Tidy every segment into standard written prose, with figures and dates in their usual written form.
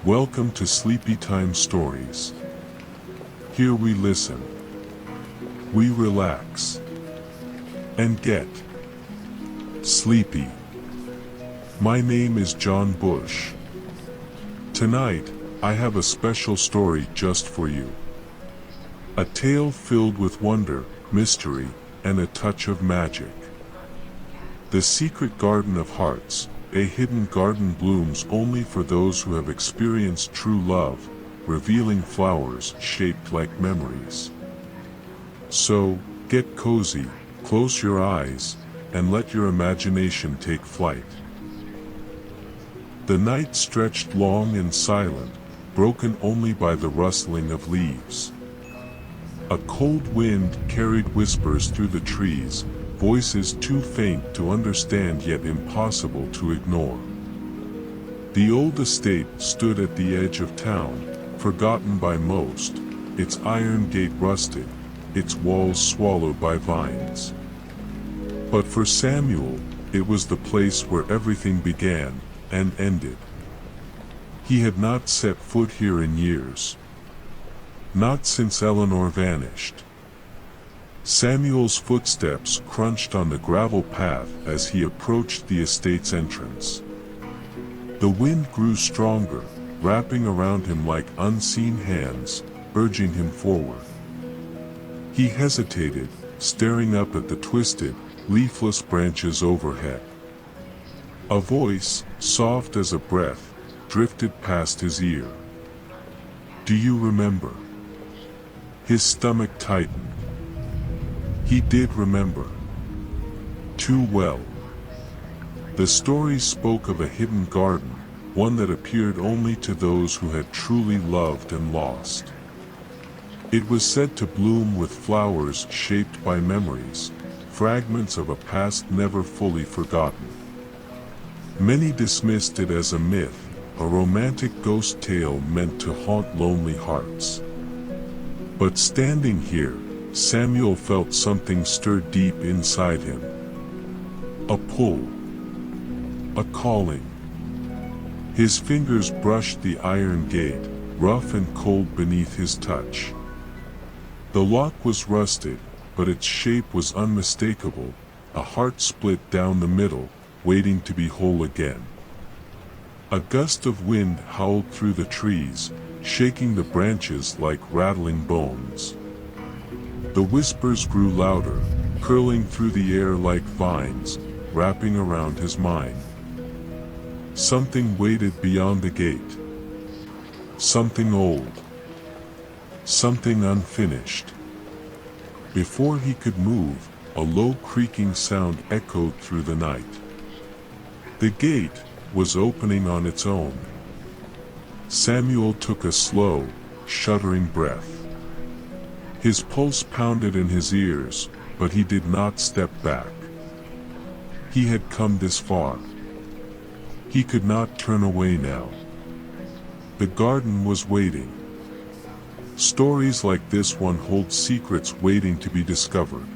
Welcome to Sleepytime Stories. Here we listen, we relax, and get sleepy. My name is John Bush. Tonight, I have a special story just for you. A tale filled with wonder, mystery, and a touch of magic. The Secret Garden of Hearts. A hidden garden blooms only for those who have experienced true love, revealing flowers shaped like memories. So, get cozy, close your eyes, and let your imagination take flight. The night stretched long and silent, broken only by the rustling of leaves. A cold wind carried whispers through the trees, voices too faint to understand yet impossible to ignore. The old estate stood at the edge of town, forgotten by most, its iron gate rusted, its walls swallowed by vines. But for Samuel, it was the place where everything began and ended. He had not set foot here in years. Not since Eleanor vanished. Samuel's footsteps crunched on the gravel path as he approached the estate's entrance. The wind grew stronger, wrapping around him like unseen hands, urging him forward. He hesitated, staring up at the twisted, leafless branches overhead. A voice, soft as a breath, drifted past his ear. "Do you remember?" His stomach tightened. He did remember. Too well. The story spoke of a hidden garden, one that appeared only to those who had truly loved and lost. It was said to bloom with flowers shaped by memories, fragments of a past never fully forgotten. Many dismissed it as a myth, a romantic ghost tale meant to haunt lonely hearts. But standing here, Samuel felt something stir deep inside him. A pull. A calling. His fingers brushed the iron gate, rough and cold beneath his touch. The lock was rusted, but its shape was unmistakable, a heart split down the middle, waiting to be whole again. A gust of wind howled through the trees, shaking the branches like rattling bones. The whispers grew louder, curling through the air like vines, wrapping around his mind. Something waited beyond the gate. Something old. Something unfinished. Before he could move, a low creaking sound echoed through the night. The gate was opening on its own. Samuel took a slow, shuddering breath. His pulse pounded in his ears, but he did not step back. He had come this far. He could not turn away now. The garden was waiting. Stories like this one hold secrets waiting to be discovered.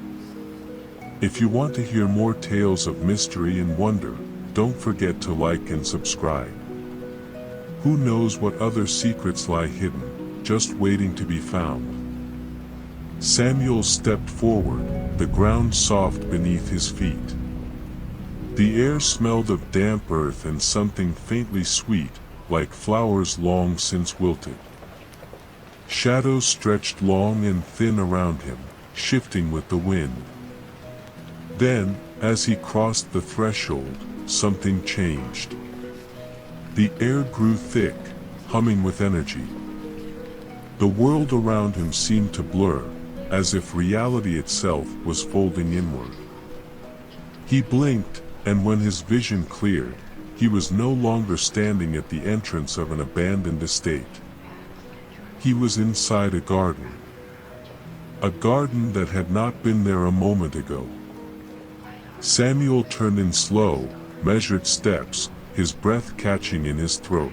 If you want to hear more tales of mystery and wonder, don't forget to like and subscribe. Who knows what other secrets lie hidden, just waiting to be found. Samuel stepped forward, the ground soft beneath his feet. The air smelled of damp earth and something faintly sweet, like flowers long since wilted. Shadows stretched long and thin around him, shifting with the wind. Then, as he crossed the threshold, something changed. The air grew thick, humming with energy. The world around him seemed to blur, as if reality itself was folding inward. He blinked, and when his vision cleared, he was no longer standing at the entrance of an abandoned estate. He was inside a garden. A garden that had not been there a moment ago. Samuel turned in slow, measured steps, his breath catching in his throat.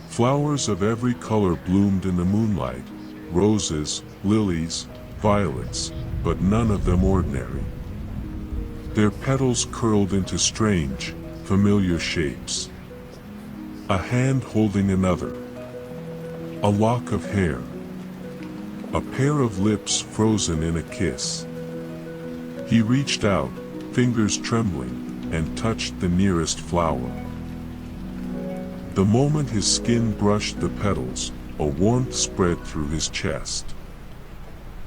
Flowers of every color bloomed in the moonlight, roses, lilies, violets, but none of them ordinary. Their petals curled into strange, familiar shapes. a hand holding another, a lock of hair, a pair of lips frozen in a kiss. He reached out, fingers trembling, and touched the nearest flower. The moment his skin brushed the petals, a warmth spread through his chest.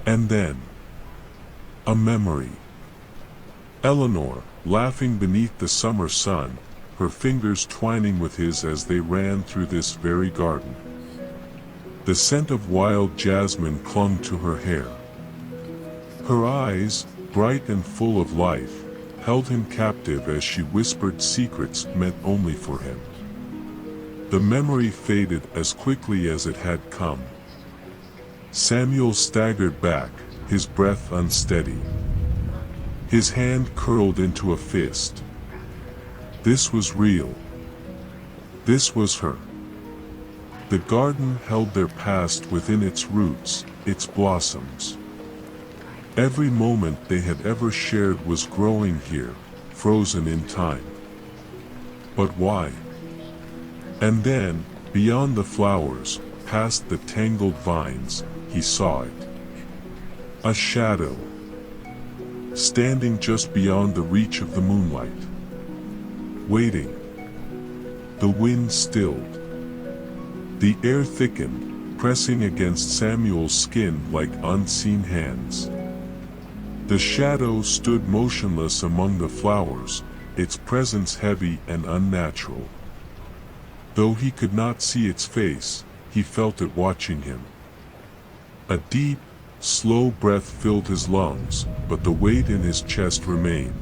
And then, a memory. Eleanor, laughing beneath the summer sun, her fingers twining with his as they ran through this very garden. The scent of wild jasmine clung to her hair. Her eyes, bright and full of life, held him captive as she whispered secrets meant only for him. The memory faded as quickly as it had come. Samuel staggered back, his breath unsteady. His hand curled into a fist. This was real. This was her. The garden held their past within its roots, its blossoms. Every moment they had ever shared was growing here, frozen in time. But why? And then, beyond the flowers, past the tangled vines, he saw it. A shadow, standing just beyond the reach of the moonlight. Waiting. The wind stilled. The air thickened, pressing against Samuel's skin like unseen hands. The shadow stood motionless among the flowers, its presence heavy and unnatural. Though he could not see its face, he felt it watching him. A deep, slow breath filled his lungs, but the weight in his chest remained.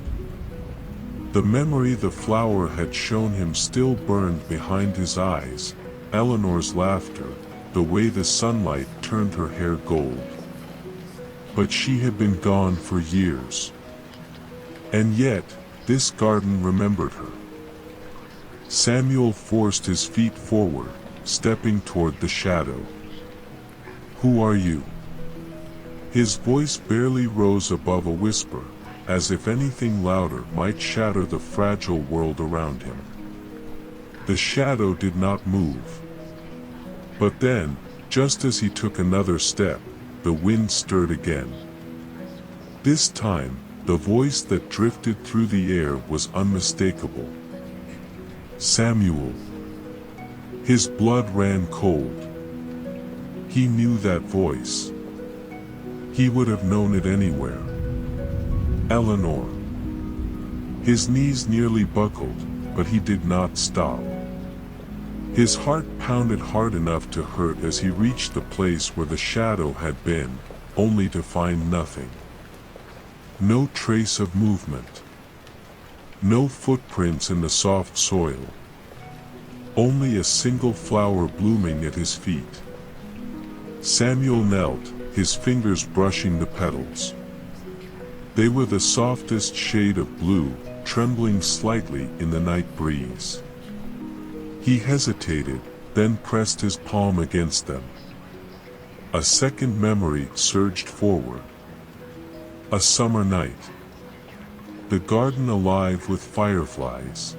The memory the flower had shown him still burned behind his eyes, Eleanor's laughter, the way the sunlight turned her hair gold. But she had been gone for years. And yet, this garden remembered her. Samuel forced his feet forward, stepping toward the shadow. "Who are you?" His voice barely rose above a whisper, as if anything louder might shatter the fragile world around him. The shadow did not move. But then, just as he took another step, the wind stirred again. This time, the voice that drifted through the air was unmistakable. Samuel. His blood ran cold. He knew that voice. He would have known it anywhere. Eleanor. His knees nearly buckled, but he did not stop. His heart pounded hard enough to hurt as he reached the place where the shadow had been, only to find nothing. No trace of movement. No footprints in the soft soil. Only a single flower blooming at his feet. Samuel knelt, his fingers brushing the petals. They were the softest shade of blue, trembling slightly in the night breeze. He hesitated, then pressed his palm against them. A second memory surged forward. A summer night. The garden alive with fireflies.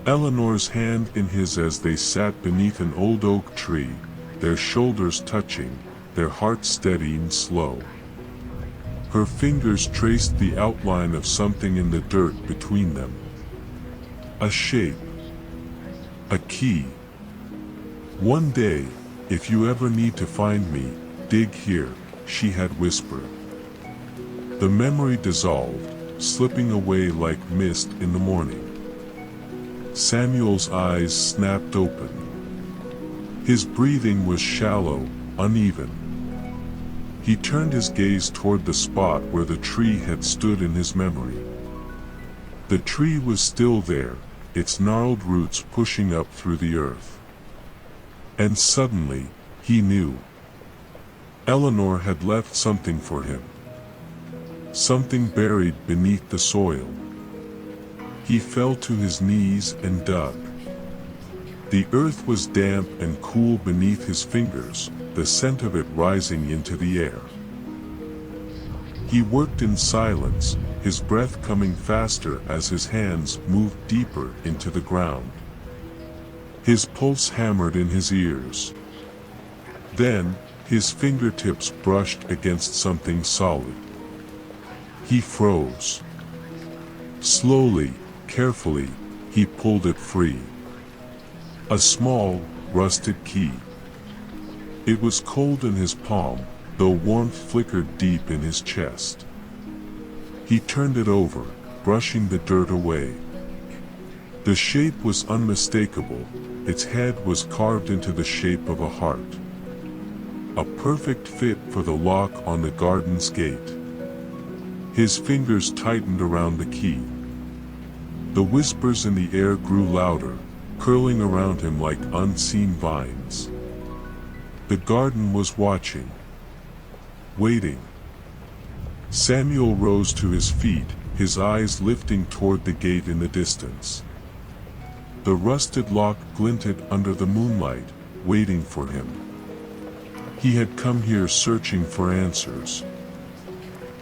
Eleanor's hand in his as they sat beneath an old oak tree, their shoulders touching, their hearts steady and slow. Her fingers traced the outline of something in the dirt between them. A shape. A key. "One day, if you ever need to find me, dig here," she had whispered. The memory dissolved, slipping away like mist in the morning. Samuel's eyes snapped open. His breathing was shallow, uneven. He turned his gaze toward the spot where the tree had stood in his memory. The tree was still there, its gnarled roots pushing up through the earth. And suddenly, he knew. Eleanor had left something for him. Something buried beneath the soil. He fell to his knees and dug. The earth was damp and cool beneath his fingers, the scent of it rising into the air. He worked in silence, his breath coming faster as his hands moved deeper into the ground. His pulse hammered in his ears. Then, his fingertips brushed against something solid. He froze. Slowly, carefully, he pulled it free. A small, rusted key. It was cold in his palm, though warmth flickered deep in his chest. He turned it over, brushing the dirt away. The shape was unmistakable. Its head was carved into the shape of a heart. A perfect fit for the lock on the garden's gate. His fingers tightened around the key. The whispers in the air grew louder, curling around him like unseen vines. The garden was watching. Waiting. Samuel rose to his feet, his eyes lifting toward the gate in the distance. The rusted lock glinted under the moonlight, waiting for him. He had come here searching for answers.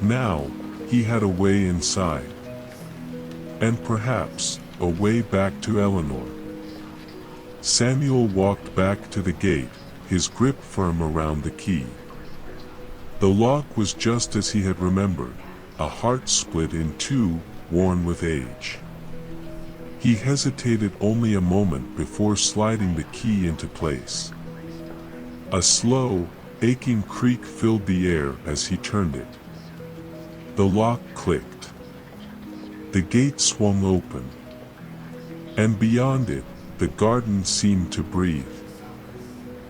Now, he had a way inside. And perhaps, a way back to Eleanor. Samuel walked back to the gate, his grip firm around the key. The lock was just as he had remembered, a heart split in two, worn with age. He hesitated only a moment before sliding the key into place. A slow, aching creak filled the air as he turned it. The lock clicked. The gate swung open. And beyond it, the garden seemed to breathe.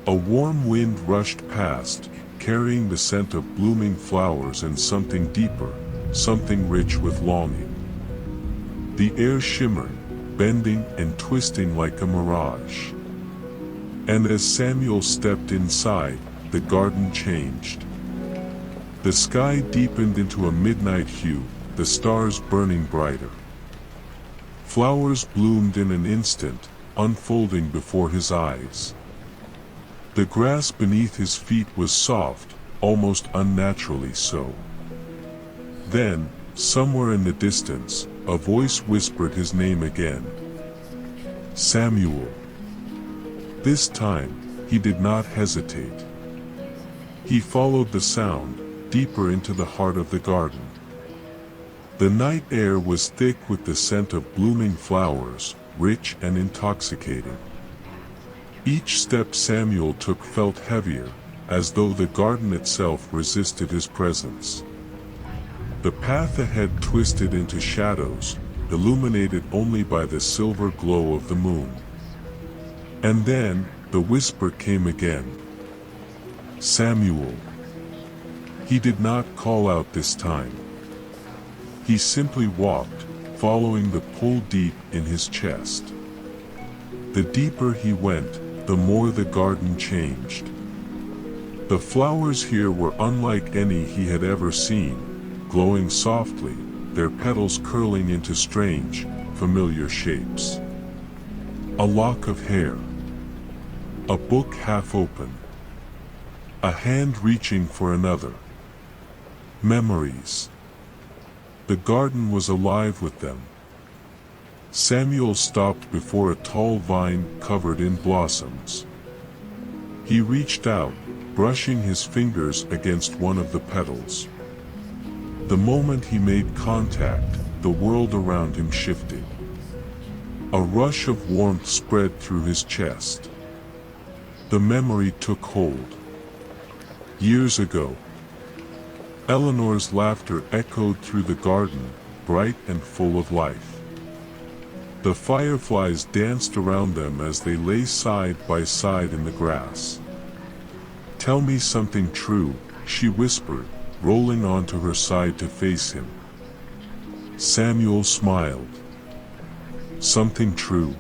A warm wind rushed past, carrying the scent of blooming flowers and something deeper, something rich with longing. The air shimmered, bending and twisting like a mirage. And as Samuel stepped inside, the garden changed. The sky deepened into a midnight hue, the stars burning brighter. Flowers bloomed in an instant, unfolding before his eyes. The grass beneath his feet was soft, almost unnaturally so. Then, somewhere in the distance, a voice whispered his name again. Samuel. This time, he did not hesitate. He followed the sound, deeper into the heart of the garden. The night air was thick with the scent of blooming flowers, rich and intoxicating. Each step Samuel took felt heavier, as though the garden itself resisted his presence. The path ahead twisted into shadows, illuminated only by the silver glow of the moon. And then, the whisper came again. Samuel. He did not call out this time. He simply walked, following the pull deep in his chest. The deeper he went, the more the garden changed. The flowers here were unlike any he had ever seen, glowing softly, their petals curling into strange, familiar shapes. A lock of hair. A book half open. A hand reaching for another. Memories. The garden was alive with them. Samuel stopped before a tall vine covered in blossoms. He reached out, brushing his fingers against one of the petals. The moment he made contact, the world around him shifted. A rush of warmth spread through his chest. The memory took hold. Years ago. Eleanor's laughter echoed through the garden, bright and full of life. The fireflies danced around them as they lay side by side in the grass. Tell me something true, she whispered, rolling onto her side to face him. Samuel smiled. Something true.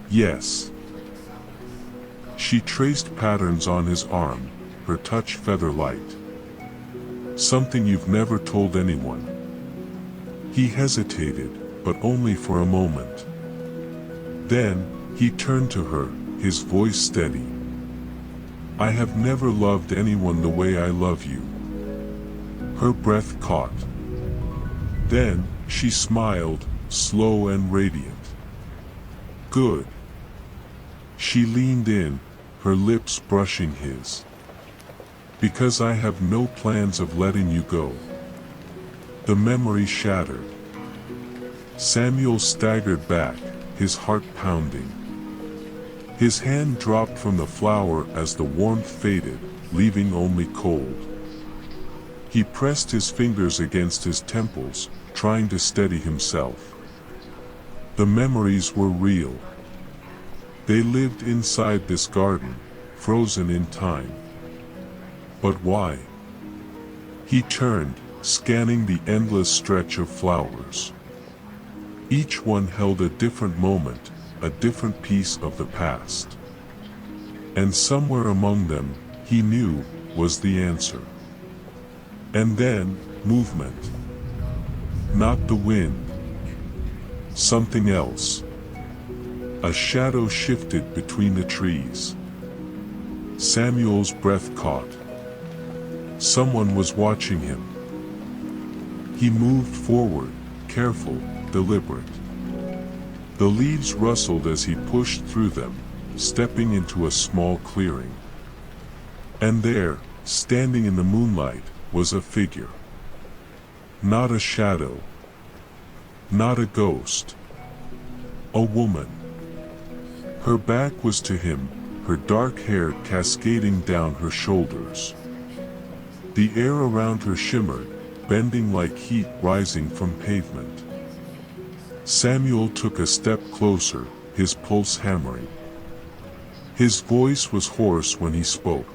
Yes. She traced patterns on his arm, her touch feather-light. Something you've never told anyone. He hesitated, but only for a moment. Then, he turned to her, his voice steady. I have never loved anyone the way I love you. Her breath caught. Then, she smiled, slow and radiant. Good. She leaned in, her lips brushing his. "Because I have no plans of letting you go." The memory shattered. Samuel staggered back, his heart pounding. His hand dropped from the flower as the warmth faded, leaving only cold. He pressed his fingers against his temples, trying to steady himself. The memories were real. They lived inside this garden, frozen in time. But why? He turned, scanning the endless stretch of flowers. Each one held a different moment, a different piece of the past. And somewhere among them, he knew, was the answer. And then, movement. Not the wind. Something else. A shadow shifted between the trees. Samuel's breath caught. Someone was watching him. He moved forward, careful, deliberate. The leaves rustled as he pushed through them, stepping into a small clearing. And there, standing in the moonlight, was a figure. Not a shadow. Not a ghost. A woman. Her back was to him, her dark hair cascading down her shoulders. The air around her shimmered, bending like heat rising from pavement. Samuel took a step closer, his pulse hammering. His voice was hoarse when he spoke.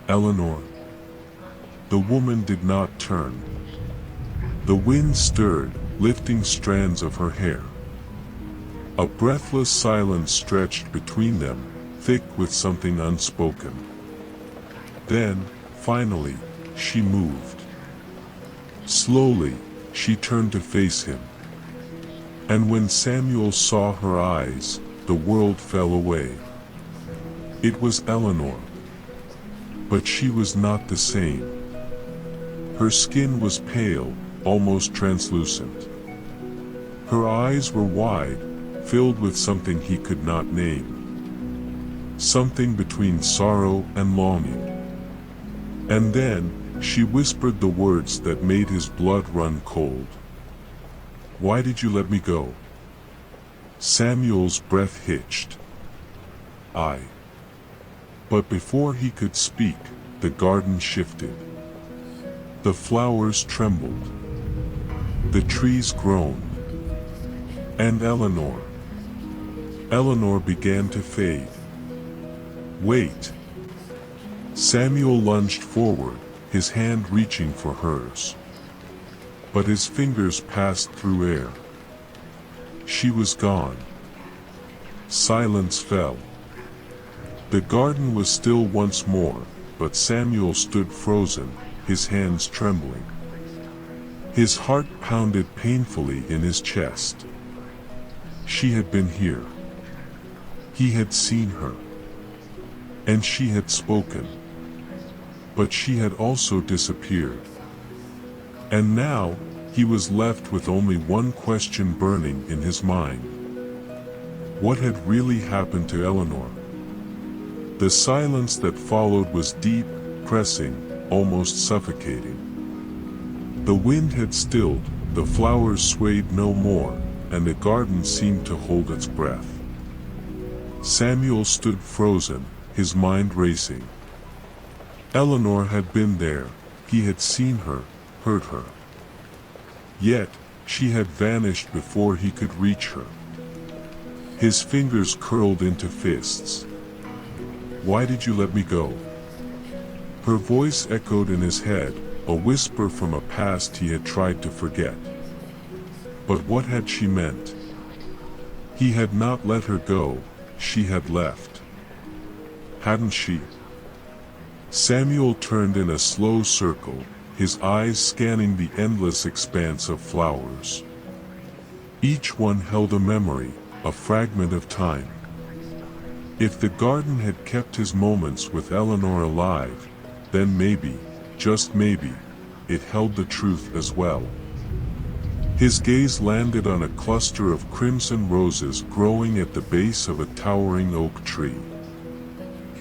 "Eleanor." The woman did not turn. The wind stirred, lifting strands of her hair. A breathless silence stretched between them, thick with something unspoken. Then, finally, she moved. Slowly, she turned to face him. And when Samuel saw her eyes, the world fell away. It was Eleanor. But she was not the same. Her skin was pale, almost translucent. Her eyes were wide, filled with something he could not name. Something between sorrow and longing. And then, she whispered the words that made his blood run cold. "Why did you let me go?" Samuel's breath hitched. "I." But before he could speak, the garden shifted. The flowers trembled. The trees groaned. And Eleanor began to fade. "Wait." Samuel lunged forward, his hand reaching for hers. But his fingers passed through air. She was gone. Silence fell. The garden was still once more, but Samuel stood frozen, his hands trembling. His heart pounded painfully in his chest. She had been here. He had seen her. And she had spoken. But she had also disappeared. And now, he was left with only one question burning in his mind. What had really happened to Eleanor? The silence that followed was deep, pressing, almost suffocating. The wind had stilled, the flowers swayed no more, and the garden seemed to hold its breath. Samuel stood frozen, his mind racing. Eleanor had been there, he had seen her, heard her. Yet, she had vanished before he could reach her. His fingers curled into fists. "Why did you let me go?" Her voice echoed in his head, a whisper from a past he had tried to forget. But what had she meant? He had not let her go, she had left. Hadn't she? Samuel turned in a slow circle, his eyes scanning the endless expanse of flowers. Each one held a memory, a fragment of time. If the garden had kept his moments with Eleanor alive, then maybe, just maybe, it held the truth as well. His gaze landed on a cluster of crimson roses growing at the base of a towering oak tree.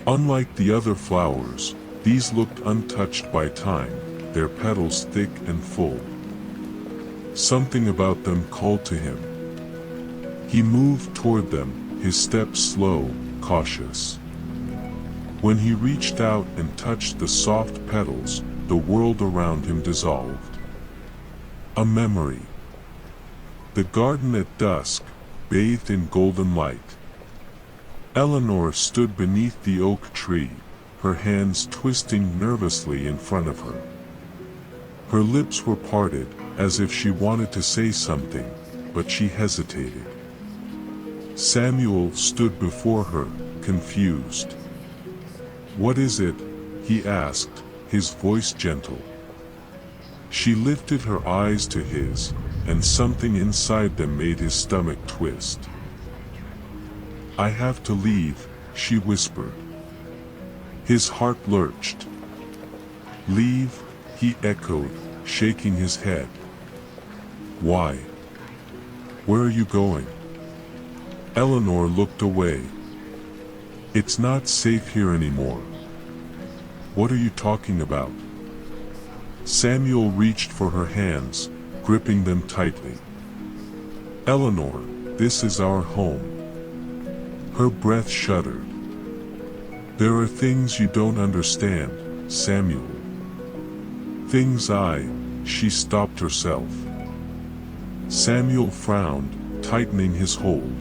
Unlike the other flowers, these looked untouched by time, their petals thick and full. Something about them called to him. He moved toward them, his steps slow, cautious. When he reached out and touched the soft petals, the world around him dissolved. A memory. The garden at dusk, bathed in golden light. Eleanor stood beneath the oak tree, her hands twisting nervously in front of her. Her lips were parted, as if she wanted to say something, but she hesitated. Samuel stood before her, confused. "What is it?" he asked, his voice gentle. She lifted her eyes to his, and something inside them made his stomach twist. "I have to leave," she whispered. His heart lurched. "Leave?" he echoed, shaking his head. "Why? Where are you going?" Eleanor looked away. "It's not safe here anymore." "What are you talking about?" Samuel reached for her hands, gripping them tightly. "Eleanor, this is our home." Her breath shuddered. "There are things you don't understand, Samuel." She stopped herself. Samuel frowned, tightening his hold.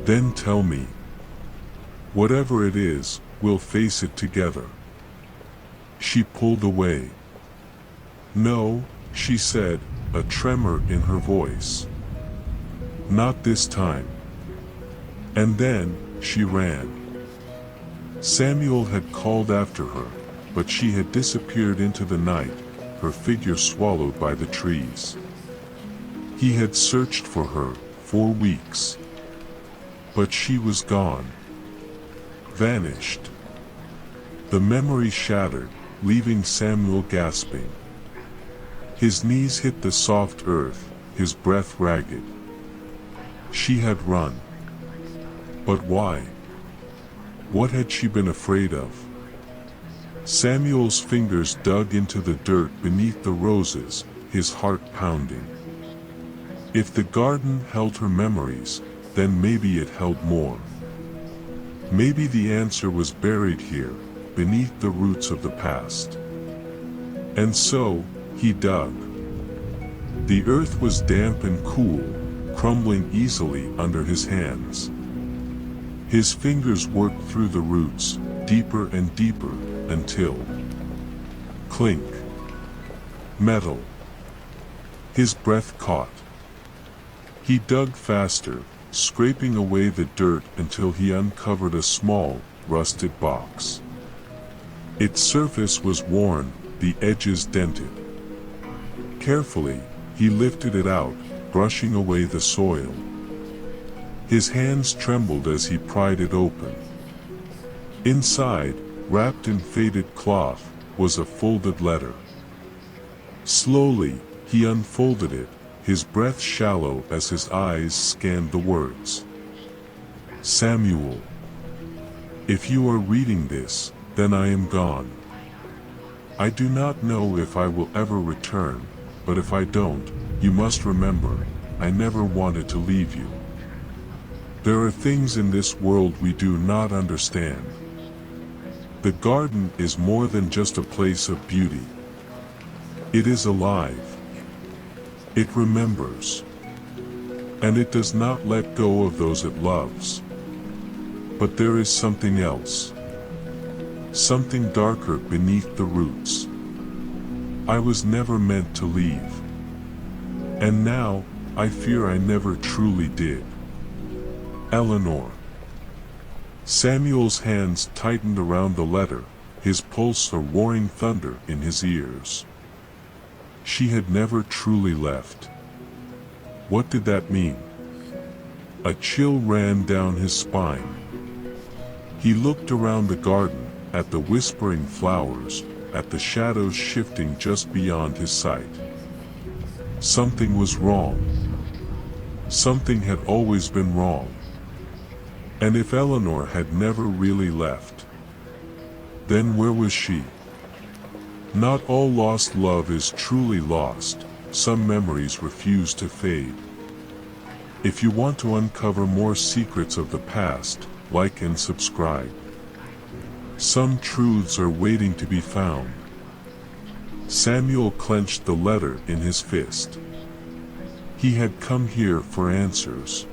"Then tell me. Whatever it is, we'll face it together." She pulled away. "No," she said, a tremor in her voice. "Not this time." And then, she ran. Samuel had called after her, but she had disappeared into the night, her figure swallowed by the trees. He had searched for her, for weeks. But she was gone. Vanished. The memory shattered, leaving Samuel gasping. His knees hit the soft earth, his breath ragged. She had run. But why? What had she been afraid of? Samuel's fingers dug into the dirt beneath the roses, his heart pounding. If the garden held her memories, then maybe it held more. Maybe the answer was buried here, beneath the roots of the past. And so, he dug. The earth was damp and cool, crumbling easily under his hands. His fingers worked through the roots, deeper and deeper, until... clink. Metal. His breath caught. He dug faster, scraping away the dirt until he uncovered a small, rusted box. Its surface was worn, the edges dented. Carefully, he lifted it out, brushing away the soil. His hands trembled as he pried it open. Inside, wrapped in faded cloth, was a folded letter. Slowly, he unfolded it, his breath shallow as his eyes scanned the words. "Samuel. If you are reading this, then I am gone. I do not know if I will ever return, but if I don't, you must remember, I never wanted to leave you. There are things in this world we do not understand. The garden is more than just a place of beauty. It is alive. It remembers. And it does not let go of those it loves. But there is something else. Something darker beneath the roots. I was never meant to leave. And now, I fear I never truly did. Eleanor." Samuel's hands tightened around the letter, his pulse a roaring thunder in his ears. She had never truly left. What did that mean? A chill ran down his spine. He looked around the garden, at the whispering flowers, at the shadows shifting just beyond his sight. Something was wrong. Something had always been wrong. And if Eleanor had never really left, then where was she? Not all lost love is truly lost. Some memories refuse to fade. If you want to uncover more secrets of the past, like and subscribe. Some truths are waiting to be found. Samuel clenched the letter in his fist. He had come here for answers.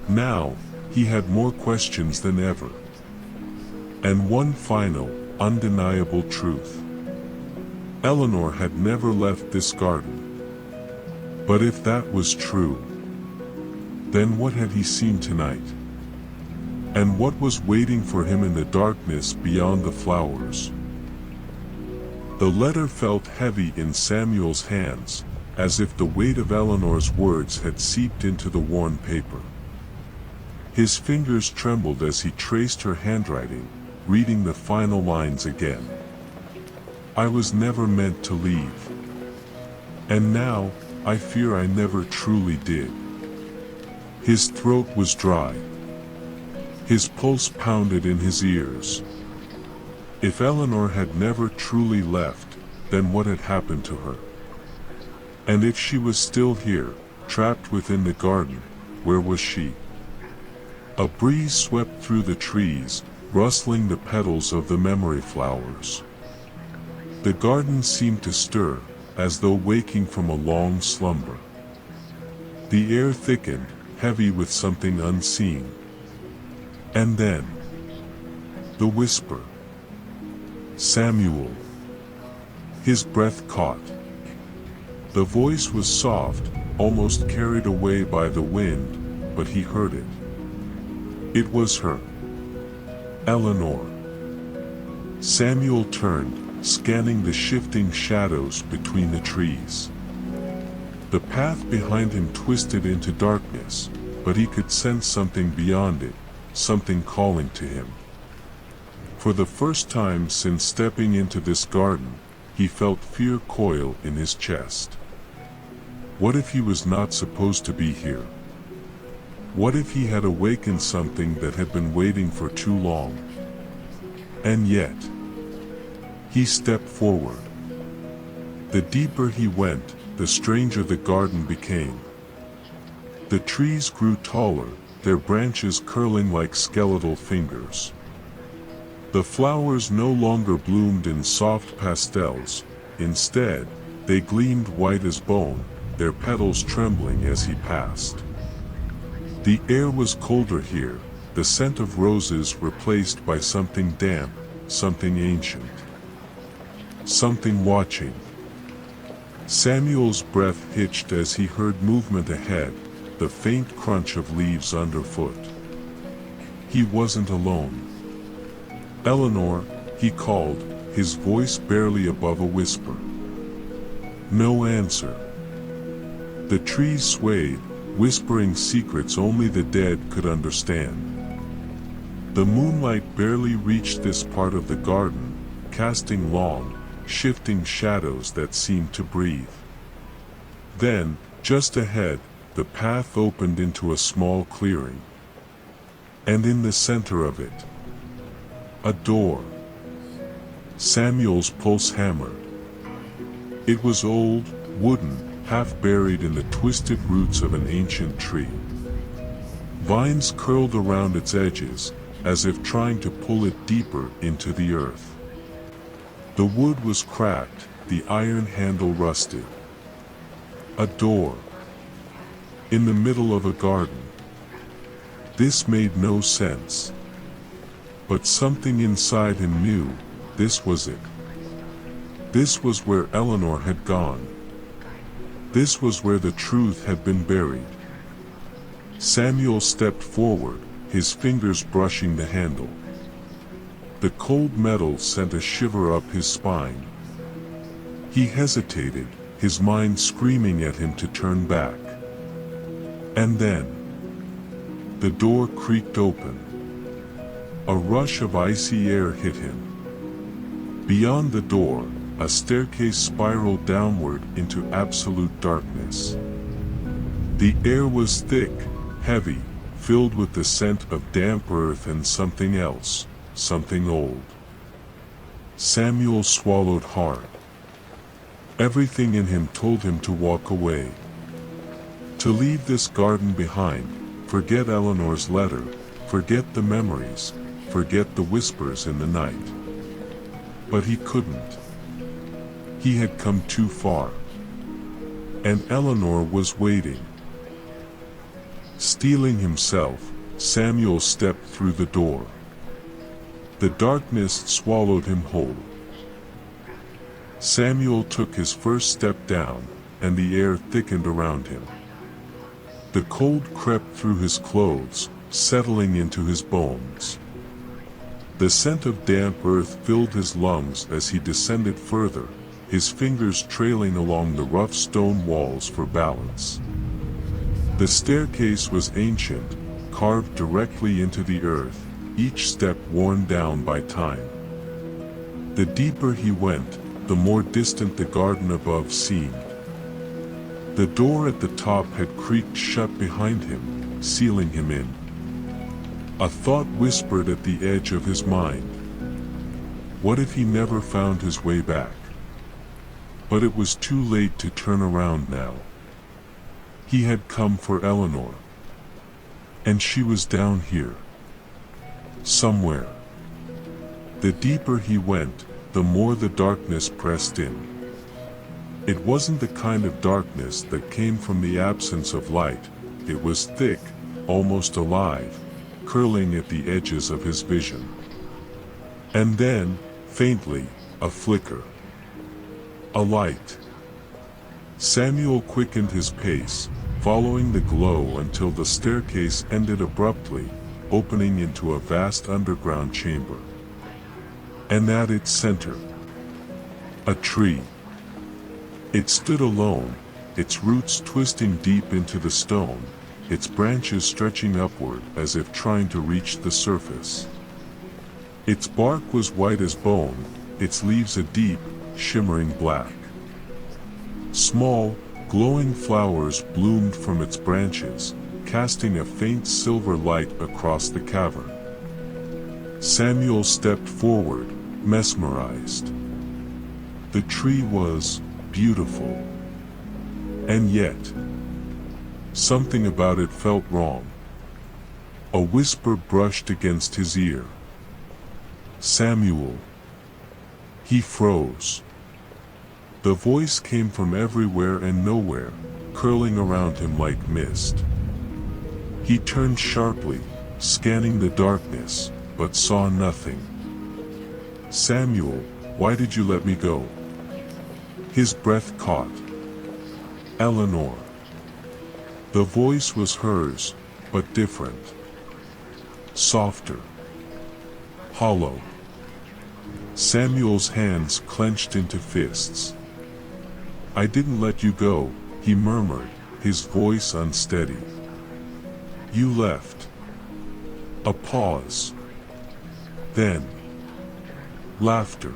Now, he had more questions than ever. And one final, undeniable truth. Eleanor had never left this garden. But if that was true, then what had he seen tonight? And what was waiting for him in the darkness beyond the flowers? The letter felt heavy in Samuel's hands, as if the weight of Eleanor's words had seeped into the worn paper. His fingers trembled as he traced her handwriting, reading the final lines again. I was never meant to leave. And now, I fear I never truly did. His throat was dry. His pulse pounded in his ears. If Eleanor had never truly left, then what had happened to her? And if she was still here, trapped within the garden, where was she? A breeze swept through the trees, rustling the petals of the memory flowers. The garden seemed to stir, as though waking from a long slumber. The air thickened, heavy with something unseen. And then, the whisper. Samuel. His breath caught. The voice was soft, almost carried away by the wind, but he heard it. It was her. Eleanor. Samuel turned, scanning the shifting shadows between the trees. The path behind him twisted into darkness, but he could sense something beyond it, something calling to him. For the first time since stepping into this garden, he felt fear coil in his chest. What if he was not supposed to be here? What if he had awakened something that had been waiting for too long? And yet, he stepped forward. The deeper he went, the stranger the garden became. The trees grew taller, their branches curling like skeletal fingers. The flowers no longer bloomed in soft pastels. Instead, they gleamed white as bone, their petals trembling as he passed. The air was colder here, the scent of roses replaced by something damp, something ancient. Something watching. Samuel's breath hitched as he heard movement ahead, the faint crunch of leaves underfoot. He wasn't alone. Eleanor, he called, his voice barely above a whisper. No answer. The trees swayed, whispering secrets only the dead could understand. The moonlight barely reached this part of the garden, casting long, shifting shadows that seemed to breathe. Then, just ahead, the path opened into a small clearing. And in the center of it, a door. Samuel's pulse hammered. It was old, wooden, half buried in the twisted roots of an ancient tree. Vines curled around its edges, as if trying to pull it deeper into the earth. The wood was cracked, the iron handle rusted. A door. In the middle of a garden. This made no sense. But something inside him knew, this was it. This was where Eleanor had gone. This was where the truth had been buried. Samuel stepped forward, his fingers brushing the handle. The cold metal sent a shiver up his spine. He hesitated, his mind screaming at him to turn back. And then, the door creaked open. A rush of icy air hit him. Beyond the door, a staircase spiraled downward into absolute darkness. The air was thick, heavy, filled with the scent of damp earth and something else, something old. Samuel swallowed hard. Everything in him told him to walk away. To leave this garden behind, forget Eleanor's letter, forget the memories, forget the whispers in the night. But he couldn't. He had come too far. And Eleanor was waiting. Steeling himself, Samuel stepped through the door. The darkness swallowed him whole. Samuel took his first step down, and the air thickened around him. The cold crept through his clothes, settling into his bones. The scent of damp earth filled his lungs as he descended further, his fingers trailing along the rough stone walls for balance. The staircase was ancient, carved directly into the earth, each step worn down by time. The deeper he went, the more distant the garden above seemed. The door at the top had creaked shut behind him, sealing him in. A thought whispered at the edge of his mind. What if he never found his way back? But it was too late to turn around now. He had come for Eleanor. And she was down here. Somewhere. The deeper he went, the more the darkness pressed in. It wasn't the kind of darkness that came from the absence of light. It was thick, almost alive, curling at the edges of his vision. And then, faintly, a flicker. A light. Samuel quickened his pace, following the glow until the staircase ended abruptly, opening into a vast underground chamber. And at its center, a tree. It stood alone, its roots twisting deep into the stone, its branches stretching upward as if trying to reach the surface. Its bark was white as bone, its leaves a deep, shimmering black. Small, glowing flowers bloomed from its branches, casting a faint silver light across the cavern. Samuel stepped forward, mesmerized. The tree was beautiful. And yet, something about it felt wrong. A whisper brushed against his ear. Samuel. He froze. The voice came from everywhere and nowhere, curling around him like mist. He turned sharply, scanning the darkness, but saw nothing. Samuel, why did you let me go? His breath caught. Eleanor. The voice was hers, but different. Softer. Hollow. Samuel's hands clenched into fists. I didn't let you go, he murmured, his voice unsteady. You left. A pause. Then, laughter.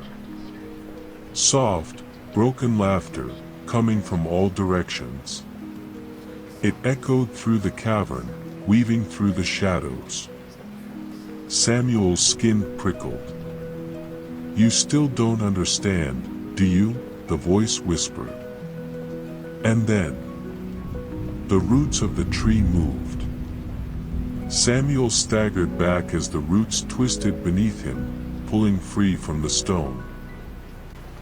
Soft, broken laughter, coming from all directions. It echoed through the cavern, weaving through the shadows. Samuel's skin prickled. You still don't understand, do you? The voice whispered. And then, the roots of the tree moved. Samuel staggered back as the roots twisted beneath him, pulling free from the stone.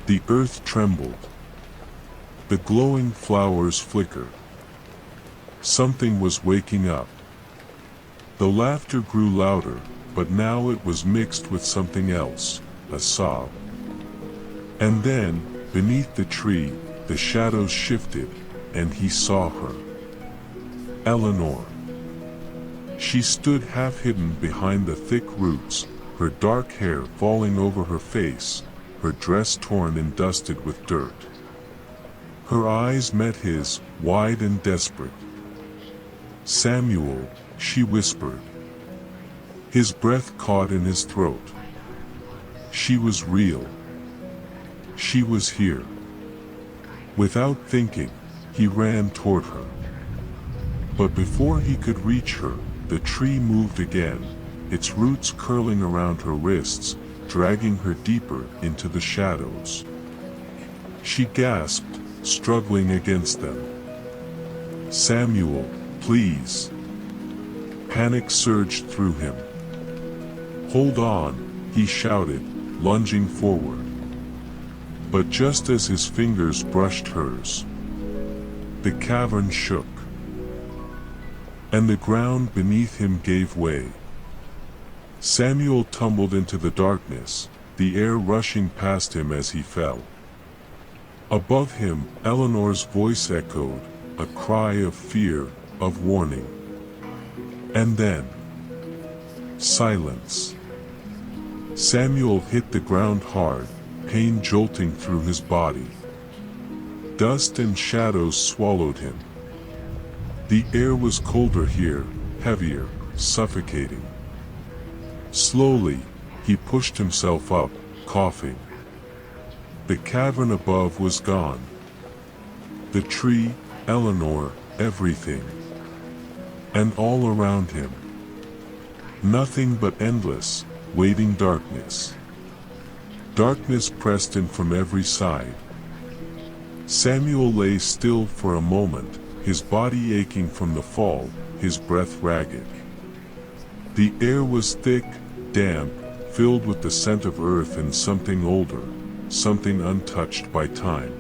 The earth trembled. The glowing flowers flickered. Something was waking up. The laughter grew louder, but now it was mixed with something else, a sob. And then, beneath the tree, the shadows shifted, and he saw her. Eleanor. She stood half hidden behind the thick roots, her dark hair falling over her face, her dress torn and dusted with dirt. Her eyes met his, wide and desperate. Samuel, she whispered. His breath caught in his throat. She was real. She was here. Without thinking, he ran toward her. But before he could reach her, the tree moved again, its roots curling around her wrists, dragging her deeper into the shadows. She gasped, struggling against them. "Samuel, please." Panic surged through him. "Hold on," he shouted, lunging forward. But just as his fingers brushed hers, the cavern shook, and the ground beneath him gave way. Samuel tumbled into the darkness, the air rushing past him as he fell. Above him, Eleanor's voice echoed, a cry of fear, of warning. And then, silence. Samuel hit the ground hard, pain jolting through his body. Dust and shadows swallowed him. The air was colder here, heavier, suffocating. Slowly, he pushed himself up, coughing. The cavern above was gone. The tree, Eleanor, everything. And all around him, nothing but endless, waiting darkness. Darkness pressed in from every side. Samuel lay still for a moment, his body aching from the fall, his breath ragged. The air was thick, damp, filled with the scent of earth and something older, something untouched by time.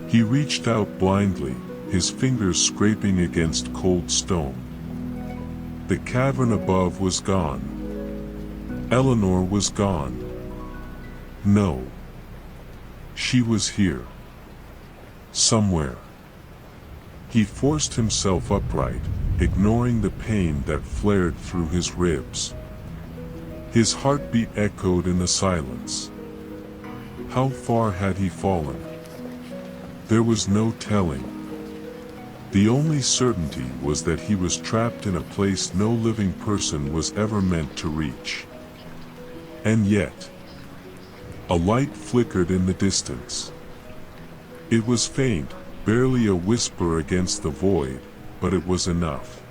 He reached out blindly, his fingers scraping against cold stone. The cavern above was gone. Eleanor was gone. No. She was here. Somewhere. He forced himself upright, ignoring the pain that flared through his ribs. His heartbeat echoed in the silence. How far had he fallen? There was no telling. The only certainty was that he was trapped in a place no living person was ever meant to reach. And yet, a light flickered in the distance. It was faint, barely a whisper against the void, but it was enough.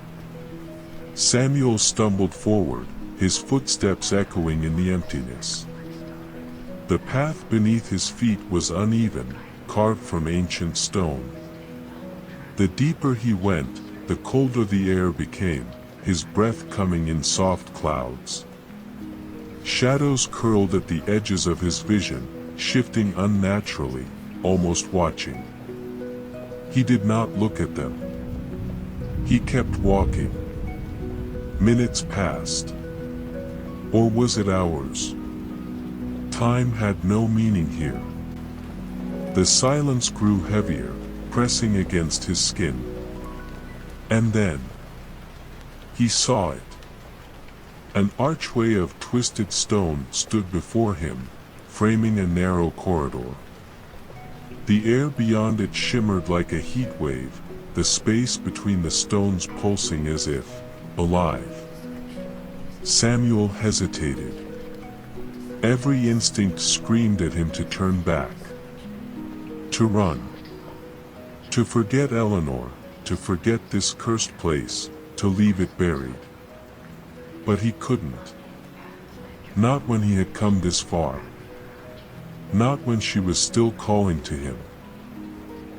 Samuel stumbled forward, his footsteps echoing in the emptiness. The path beneath his feet was uneven, carved from ancient stone. The deeper he went, the colder the air became, his breath coming in soft clouds. Shadows curled at the edges of his vision, shifting unnaturally, almost watching. He did not look at them. He kept walking. Minutes passed. Or was it hours? Time had no meaning here. The silence grew heavier, pressing against his skin. And then, he saw it. An archway of twisted stone stood before him, framing a narrow corridor. The air beyond it shimmered like a heat wave, the space between the stones pulsing as if alive. Samuel hesitated. Every instinct screamed at him to turn back. To run. To forget Eleanor, to forget this cursed place, to leave it buried. But he couldn't. Not when he had come this far. Not when she was still calling to him.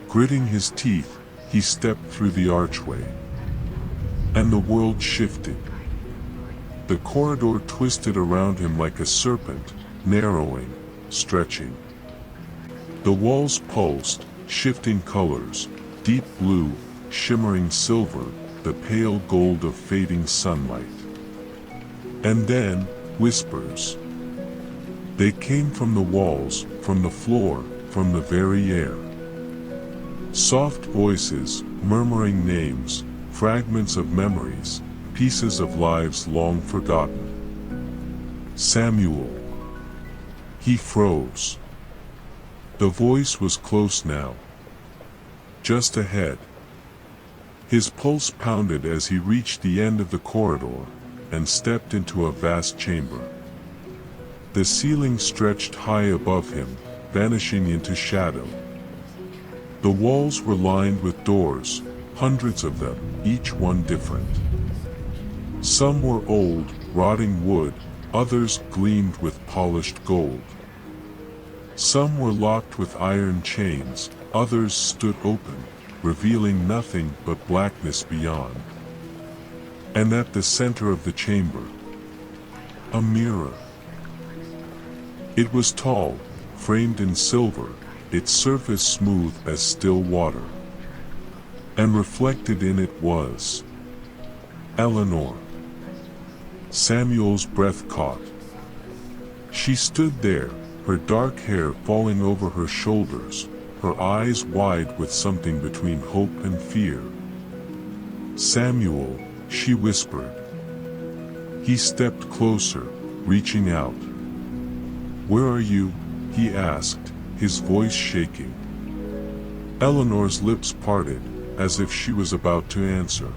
Gritting his teeth, he stepped through the archway. And the world shifted. The corridor twisted around him like a serpent, narrowing, stretching. The walls pulsed, shifting colors, deep blue, shimmering silver, the pale gold of fading sunlight. And then, whispers. They came from the walls, from the floor, from the very air. Soft voices, murmuring names, fragments of memories, pieces of lives long forgotten. Samuel. He froze. The voice was close now. Just ahead. His pulse pounded as he reached the end of the corridor and stepped into a vast chamber. The ceiling stretched high above him, vanishing into shadow. The walls were lined with doors, hundreds of them, each one different. Some were old, rotting wood, others gleamed with polished gold. Some were locked with iron chains, others stood open, revealing nothing but blackness beyond. And at the center of the chamber, a mirror. It was tall, framed in silver, its surface smooth as still water. And reflected in it was Eleanor. Samuel's breath caught. She stood there, her dark hair falling over her shoulders, her eyes wide with something between hope and fear. "Samuel," she whispered. He stepped closer, reaching out. "Where are you?" he asked, his voice shaking. Eleanor's lips parted, as if she was about to answer.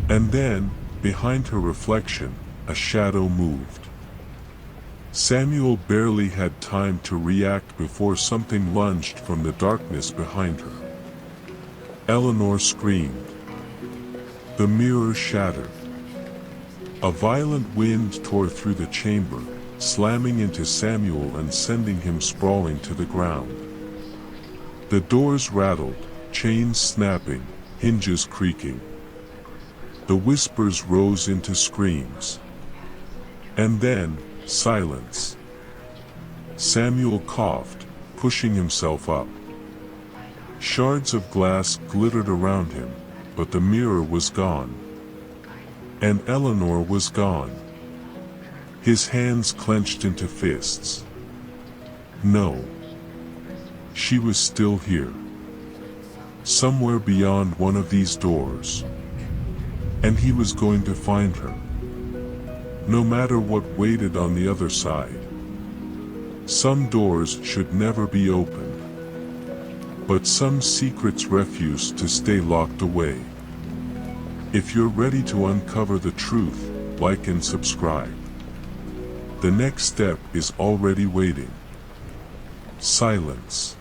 And then, behind her reflection, a shadow moved. Samuel barely had time to react before something lunged from the darkness behind her. Eleanor screamed. The mirror shattered. A violent wind tore through the chamber, slamming into Samuel and sending him sprawling to the ground. The doors rattled, chains snapping, hinges creaking. The whispers rose into screams. And then, silence. Samuel coughed, pushing himself up. Shards of glass glittered around him, but the mirror was gone. And Eleanor was gone. His hands clenched into fists. No. She was still here. Somewhere beyond one of these doors. And he was going to find her. No matter what waited on the other side. Some doors should never be opened. But some secrets refuse to stay locked away. If you're ready to uncover the truth, like and subscribe. The next step is already waiting. Silence.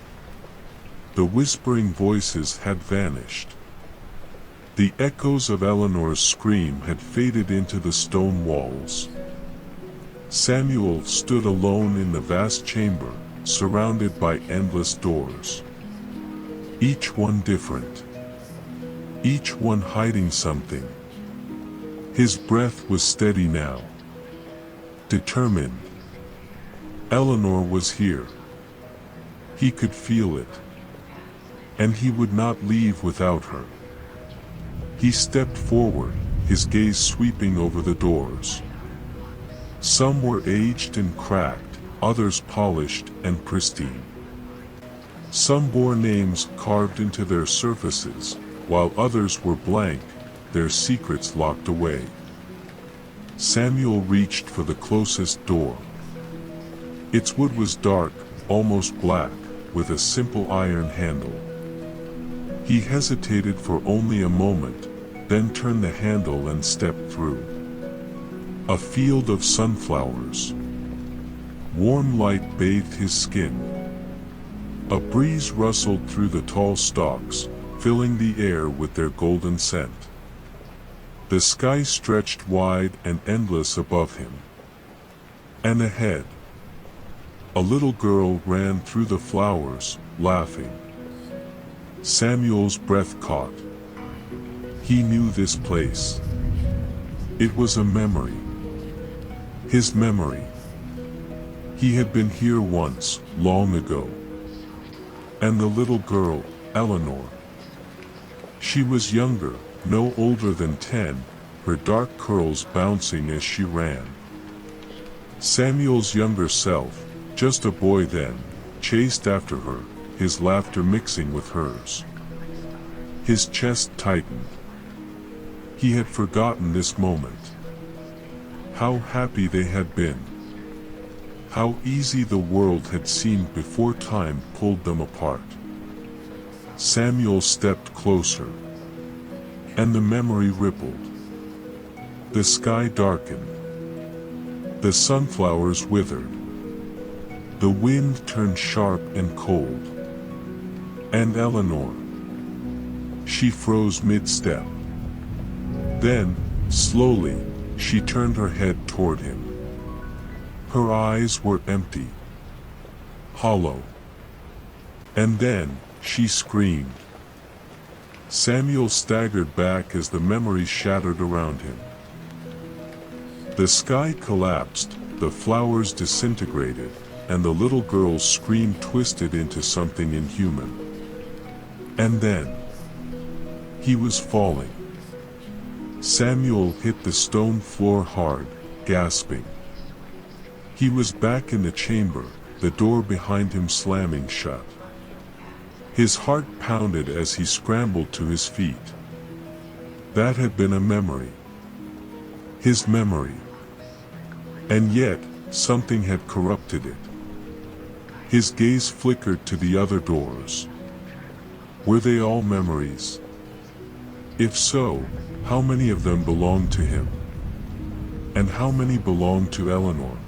The whispering voices had vanished. The echoes of Eleanor's scream had faded into the stone walls. Samuel stood alone in the vast chamber, surrounded by endless doors. Each one different. Each one hiding something. His breath was steady now. Determined. Eleanor was here. He could feel it. And he would not leave without her. He stepped forward, his gaze sweeping over the doors. Some were aged and cracked, others polished and pristine. Some bore names carved into their surfaces, while others were blank, their secrets locked away. Samuel reached for the closest door. Its wood was dark, almost black, with a simple iron handle. He hesitated for only a moment, then turned the handle and stepped through. A field of sunflowers. Warm light bathed his skin. A breeze rustled through the tall stalks, filling the air with their golden scent. The sky stretched wide and endless above him. And ahead, a little girl ran through the flowers, laughing. Samuel's breath caught. He knew this place. It was a memory. His memory. He had been here once, long ago. And the little girl, Eleanor. She was younger, no older than 10, her dark curls bouncing as she ran. Samuel's younger self, just a boy then, chased after her, his laughter mixing with hers. His chest tightened. He had forgotten this moment. How happy they had been. How easy the world had seemed before time pulled them apart. Samuel stepped closer. And the memory rippled. The sky darkened. The sunflowers withered. The wind turned sharp and cold. And Eleanor. She froze mid-step. Then, slowly, she turned her head toward him. Her eyes were empty, hollow. And then, she screamed. Samuel staggered back as the memories shattered around him. The sky collapsed, the flowers disintegrated, and the little girl's scream twisted into something inhuman. And then, he was falling. Samuel hit the stone floor hard, gasping. He was back in the chamber, the door behind him slamming shut. His heart pounded as he scrambled to his feet. That had been a memory. His memory. And yet, something had corrupted it. His gaze flickered to the other doors. Were they all memories? If so, how many of them belonged to him? And how many belonged to Eleanor?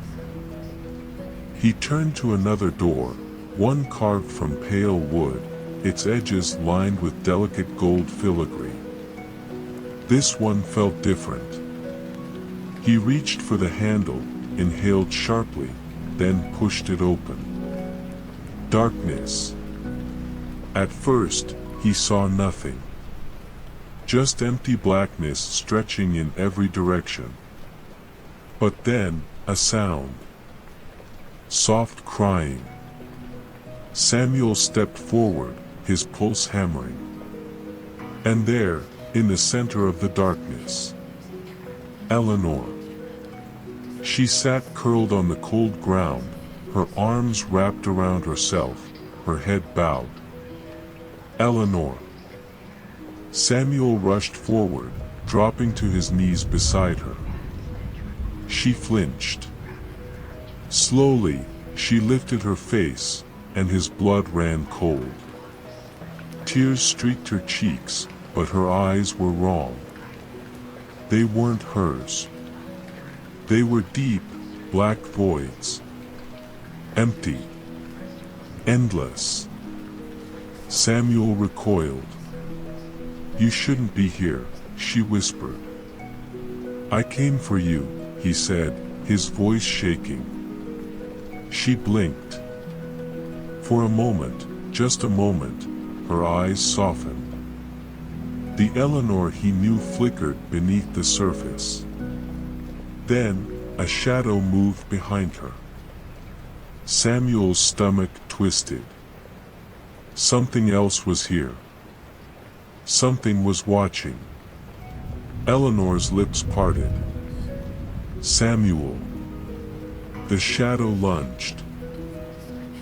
He turned to another door, one carved from pale wood, its edges lined with delicate gold filigree. This one felt different. He reached for the handle, inhaled sharply, then pushed it open. Darkness. At first, he saw nothing. Just empty blackness stretching in every direction. But then, a sound. Soft crying. Samuel stepped forward, his pulse hammering. And there, in the center of the darkness, Eleanor. She sat curled on the cold ground, her arms wrapped around herself, her head bowed. Eleanor. Samuel rushed forward, dropping to his knees beside her. She flinched. Slowly, she lifted her face, and his blood ran cold. Tears streaked her cheeks, but her eyes were wrong. They weren't hers. They were deep, black voids. Empty. Endless. Samuel recoiled. "You shouldn't be here," she whispered. "I came for you," he said, his voice shaking. She blinked. For a moment, just a moment, her eyes softened. The Eleanor he knew flickered beneath the surface. Then, a shadow moved behind her. Samuel's stomach twisted. Something else was here. Something was watching. Eleanor's lips parted. "Samuel." The shadow lunged.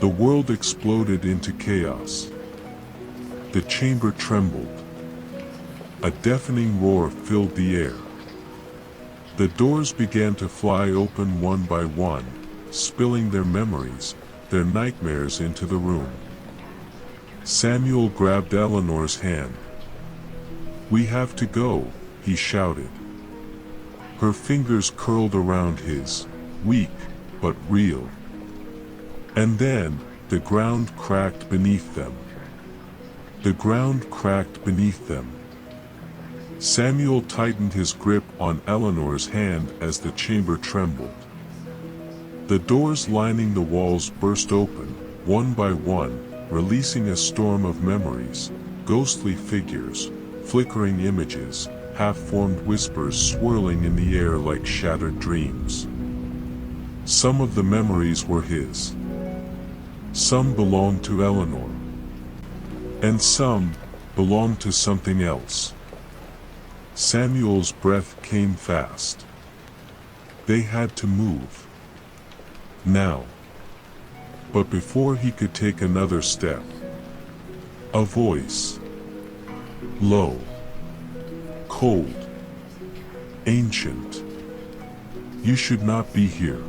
The world exploded into chaos. The chamber trembled. A deafening roar filled the air. The doors began to fly open one by one, spilling their memories, their nightmares into the room. Samuel grabbed Eleanor's hand. "We have to go," he shouted. Her fingers curled around his, weak, but real. And then, the ground cracked beneath them. The ground cracked beneath them. Samuel tightened his grip on Eleanor's hand as the chamber trembled. The doors lining the walls burst open, one by one, releasing a storm of memories, ghostly figures, flickering images, half-formed whispers swirling in the air like shattered dreams. Some of the memories were his. Some belonged to Eleanor. And some belonged to something else. Samuel's breath came fast. They had to move. Now. But before he could take another step, a voice. Low. Cold. Ancient. "You should not be here."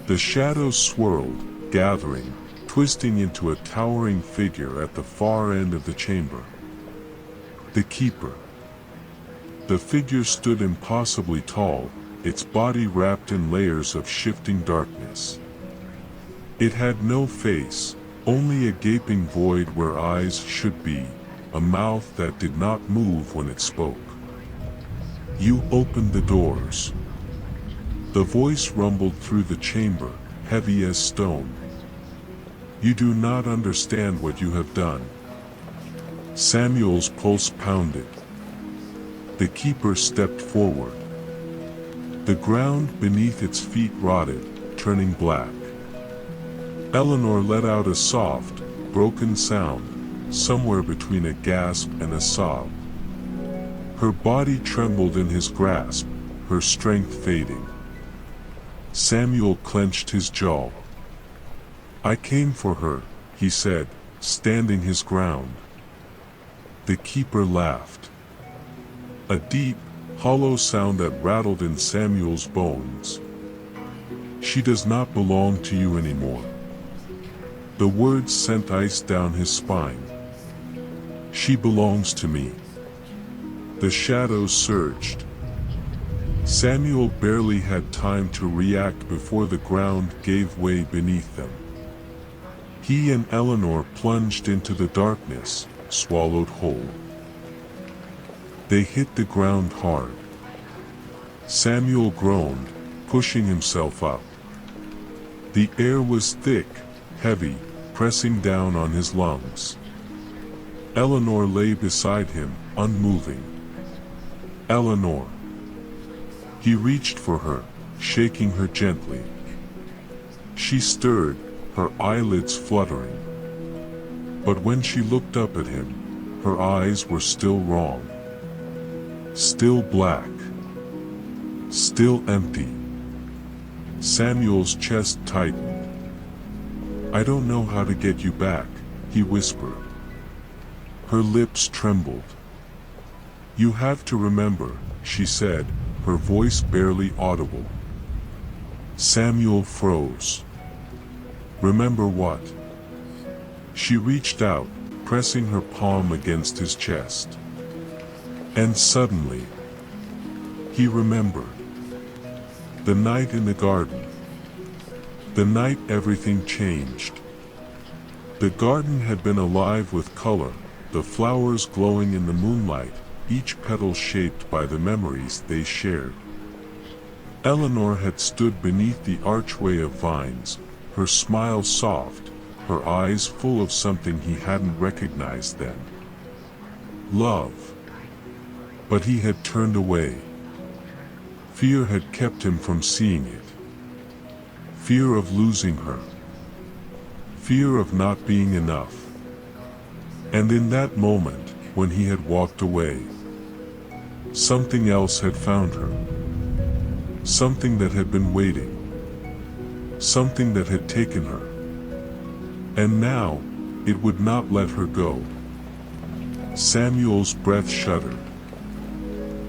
The shadows swirled, gathering, twisting into a towering figure at the far end of the chamber. The Keeper. The figure stood impossibly tall, its body wrapped in layers of shifting darkness. It had no face, only a gaping void where eyes should be, a mouth that did not move when it spoke. "You opened the doors." The voice rumbled through the chamber, heavy as stone. "You do not understand what you have done." Samuel's pulse pounded. The keeper stepped forward. The ground beneath its feet rotted, turning black. Eleanor let out a soft, broken sound, somewhere between a gasp and a sob. Her body trembled in his grasp, her strength fading. Samuel clenched his jaw. "I came for her," he said, standing his ground. The keeper laughed. A deep, hollow sound that rattled in Samuel's bones. "She does not belong to you anymore." The words sent ice down his spine. "She belongs to me." The shadows surged. Samuel barely had time to react before the ground gave way beneath them. He and Eleanor plunged into the darkness, swallowed whole. They hit the ground hard. Samuel groaned, pushing himself up. The air was thick, heavy, pressing down on his lungs. Eleanor lay beside him, unmoving. "Eleanor." He reached for her, shaking her gently. She stirred, her eyelids fluttering. But when she looked up at him, her eyes were still wrong. Still black. Still empty. Samuel's chest tightened. "I don't know how to get you back," he whispered. Her lips trembled. "You have to remember," she said, her voice barely audible. Samuel froze. "Remember what?" She reached out, pressing her palm against his chest. And suddenly, he remembered. The night in the garden. The night everything changed. The garden had been alive with color, the flowers glowing in the moonlight, each petal shaped by the memories they shared. Eleanor had stood beneath the archway of vines, her smile soft, her eyes full of something he hadn't recognized then. Love. But he had turned away. Fear had kept him from seeing it. Fear of losing her. Fear of not being enough. And in that moment, when he had walked away, something else had found her. Something that had been waiting. Something that had taken her. And now, it would not let her go. Samuel's breath shuddered.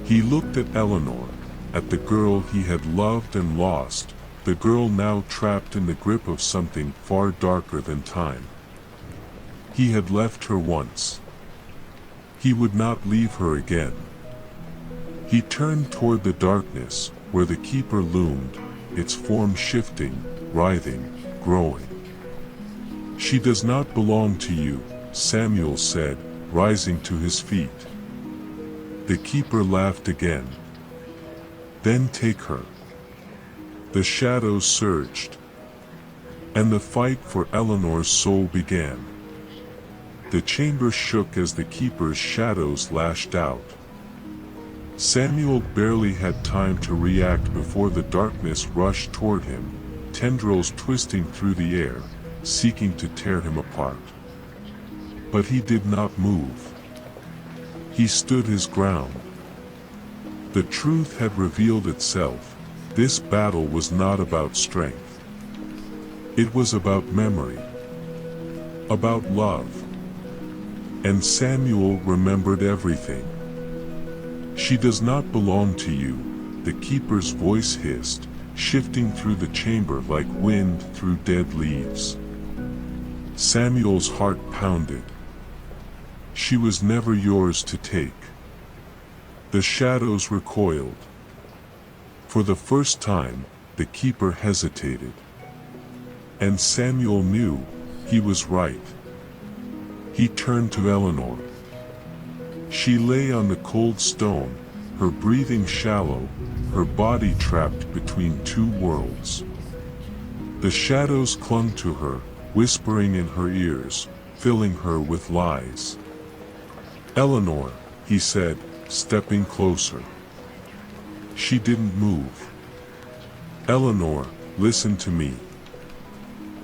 He looked at Eleanor, at the girl he had loved and lost, the girl now trapped in the grip of something far darker than time. He had left her once. He would not leave her again. He turned toward the darkness, where the keeper loomed, its form shifting, writhing, growing. "She does not belong to you," Samuel said, rising to his feet. The keeper laughed again. "Then take her." The shadows surged. And the fight for Eleanor's soul began. The chamber shook as the keeper's shadows lashed out. Samuel barely had time to react before the darkness rushed toward him, tendrils twisting through the air, seeking to tear him apart. But he did not move. He stood his ground. The truth had revealed itself. This battle was not about strength. It was about memory. About love. And Samuel remembered everything. "She does not belong to you," the keeper's voice hissed, shifting through the chamber like wind through dead leaves. Samuel's heart pounded. "She was never yours to take." The shadows recoiled. For the first time, the keeper hesitated. And Samuel knew he was right. He turned to Eleanor. She lay on the cold stone, her breathing shallow, her body trapped between two worlds. The shadows clung to her, whispering in her ears, filling her with lies. "Eleanor," he said, stepping closer. She didn't move. "Eleanor, listen to me."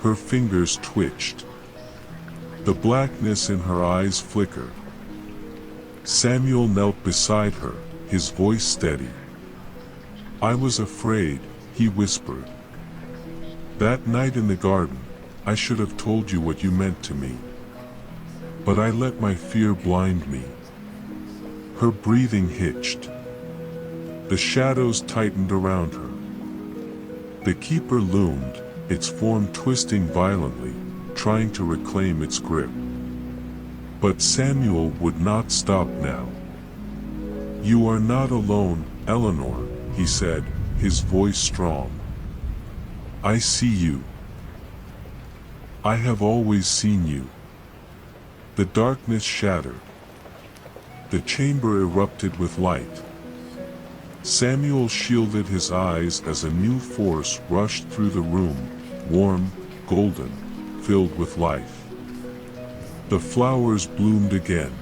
Her fingers twitched. The blackness in her eyes flickered. Samuel knelt beside her, his voice steady. "I was afraid," he whispered. "That night in the garden, I should have told you what you meant to me. But I let my fear blind me." Her breathing hitched. The shadows tightened around her. The keeper loomed, its form twisting violently, trying to reclaim its grip. But Samuel would not stop now. "You are not alone, Eleanor," he said, his voice strong. "I see you. I have always seen you." The darkness shattered. The chamber erupted with light. Samuel shielded his eyes as a new force rushed through the room, warm, golden, filled with life. The flowers bloomed again.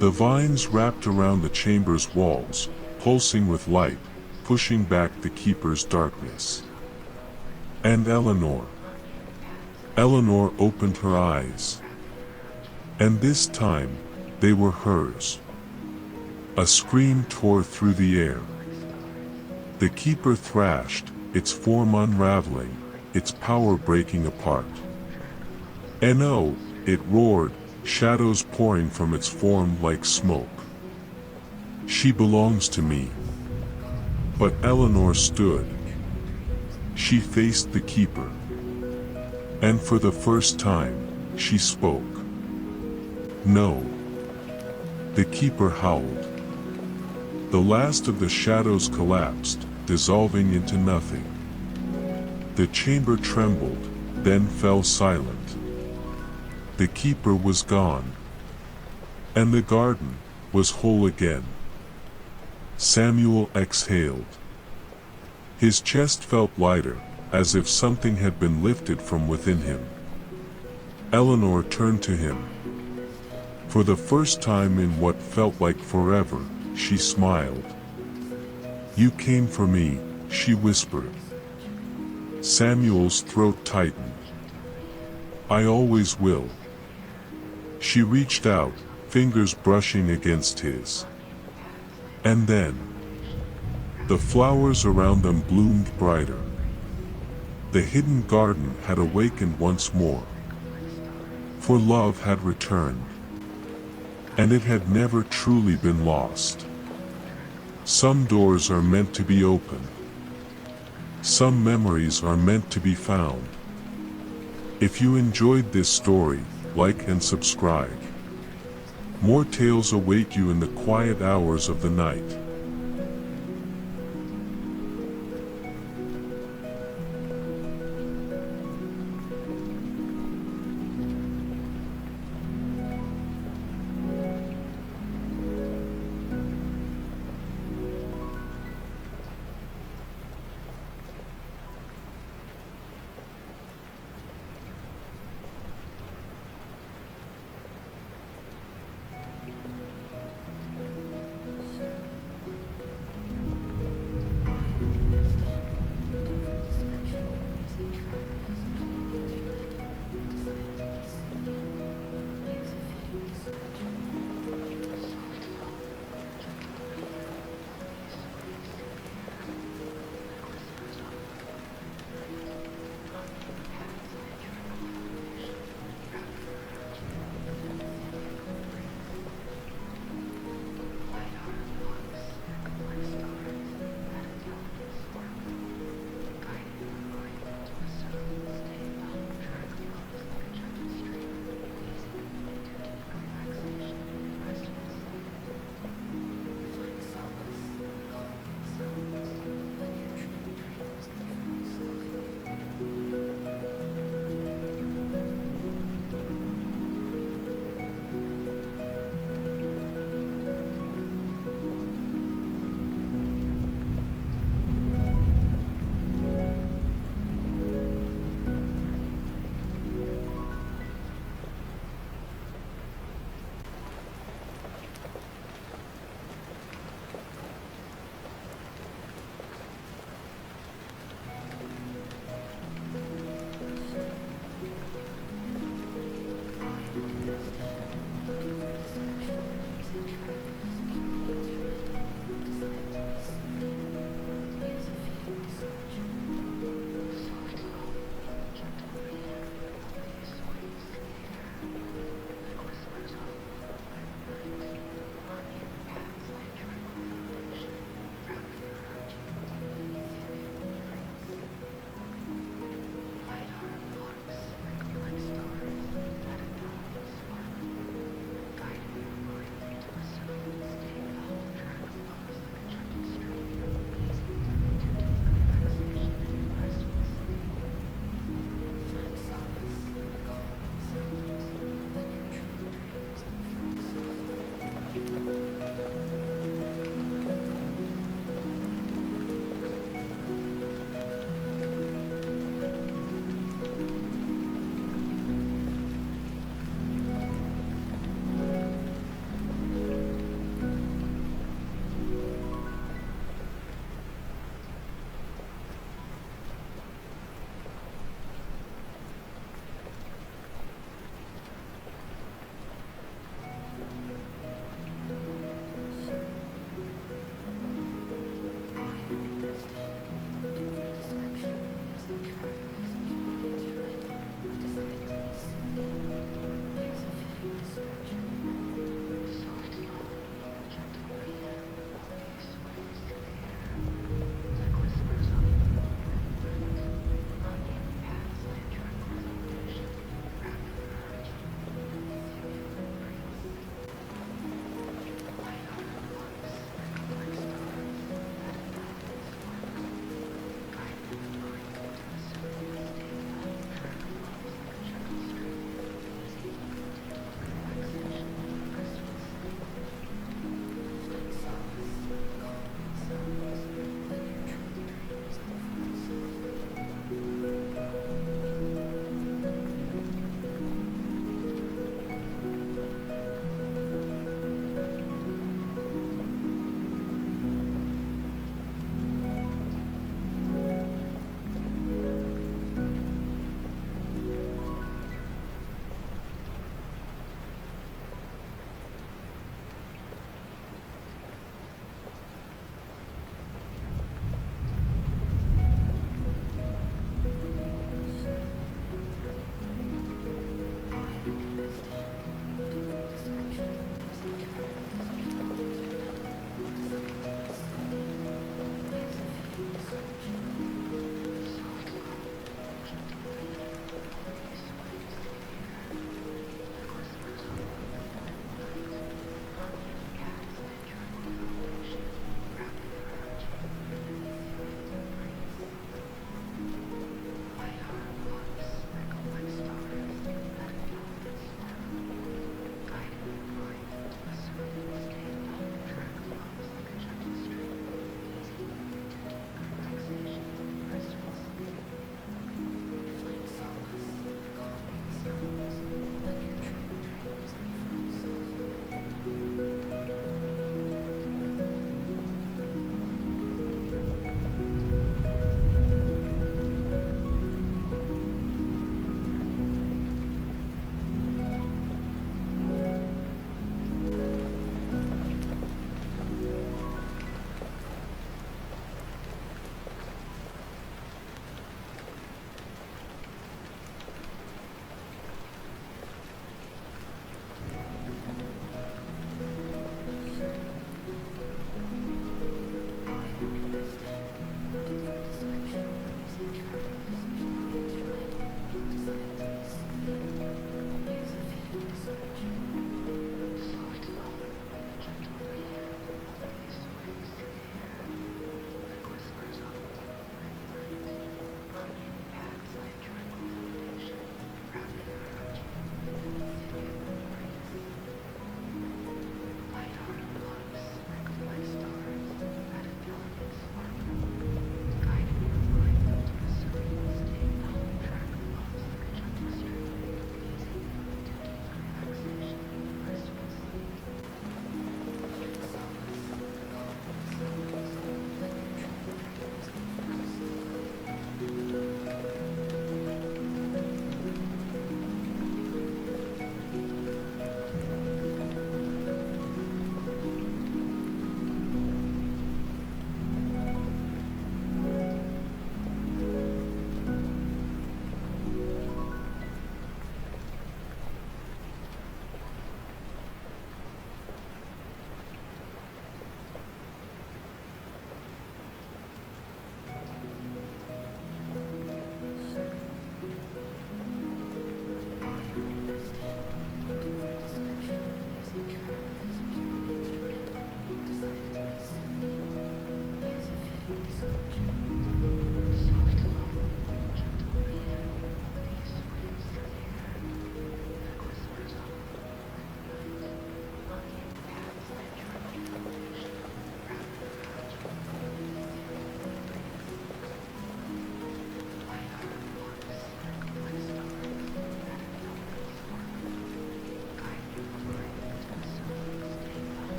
The vines wrapped around the chamber's walls, pulsing with light, pushing back the keeper's darkness. And Eleanor. Eleanor opened her eyes. And this time, they were hers. A scream tore through the air. The keeper thrashed, its form unraveling, its power breaking apart. And oh, it roared, shadows pouring from its form like smoke. "She belongs to me." But Eleanor stood. She faced the keeper. And for the first time, she spoke. "No." The keeper howled. The last of the shadows collapsed, dissolving into nothing. The chamber trembled, then fell silent. The keeper was gone. And the garden was whole again. Samuel exhaled. His chest felt lighter, as if something had been lifted from within him. Eleanor turned to him. For the first time in what felt like forever, she smiled. "You came for me," she whispered. Samuel's throat tightened. "I always will." She reached out, fingers brushing against his. And then, the flowers around them bloomed brighter. The hidden garden had awakened once more. For love had returned. And it had never truly been lost. Some doors are meant to be opened. Some memories are meant to be found. If you enjoyed this story, like and subscribe. More tales await you in the quiet hours of the night.